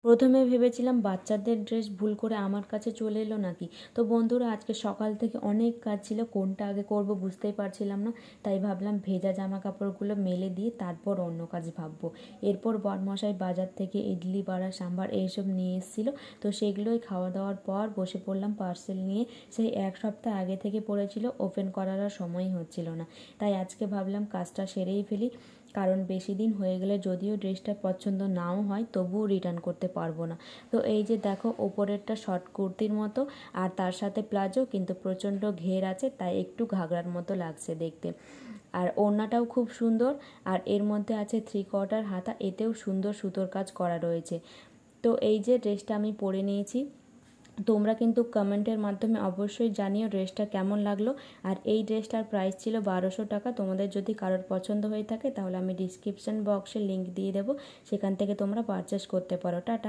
প্রথমে ভেবেছিলাম বাচ্চাদের ড্রেস ভুল করে আমার কাছে চলে এলো নাকি। তো বন্ধুরা, আজকে সকাল থেকে অনেক কাজ ছিল, কোনটা আগে করব বুঝতেই পারছিলাম না। তাই ভাবলাম ভেজা জামা কাপড়গুলো মেলে দিয়ে তারপর অন্য কাজ ভাববো। এরপর বরমশাই বাজার থেকে ইডলি বড়া সাম্বার এইসব নিয়ে এসেছিলো। তো সেগুলোই খাওয়া দাওয়ার পর বসে পড়লাম পার্সেল নিয়ে। সেই এক সপ্তাহ আগে থেকে পড়েছিল, ওপেন করার আর সময়ই হচ্ছিল না। তাই আজকে ভাবলাম কাজটা সেরেই ফেলি, কারণ বেশি দিন হয়ে গেলে যদিও ড্রেসটা পছন্দ নাও হয় তবুও রিটার্ন করতে পারবো না। তো এই যে দেখো, ওপরেরটা শর্ট কুর্তির মতো আর তার সাথে প্লাজো, কিন্তু প্রচণ্ড ঘের আছে তাই একটু ঘাগরার মতো লাগছে দেখতে। আর ওড়নাটাও খুব সুন্দর, আর এর মধ্যে আছে 3/4 হাতা, এতেও সুন্দর সুতোর কাজ করা রয়েছে। তো এই যে ড্রেসটা আমি পরে নিয়েছি। তোমরা কিন্তু কমেন্টের মাধ্যমে অবশ্যই জানিও ড্রেসটা কেমন লাগলো। আর এই ড্রেসটার প্রাইস ছিল 1200 টাকা। তোমাদের যদি কারোর পছন্দ হয়ে থাকে তাহলে আমি ডিসক্রিপশন বক্সে লিংক দিয়ে দেবো, সেখান থেকে তোমরা পারচেস করতে পারো। টাটা।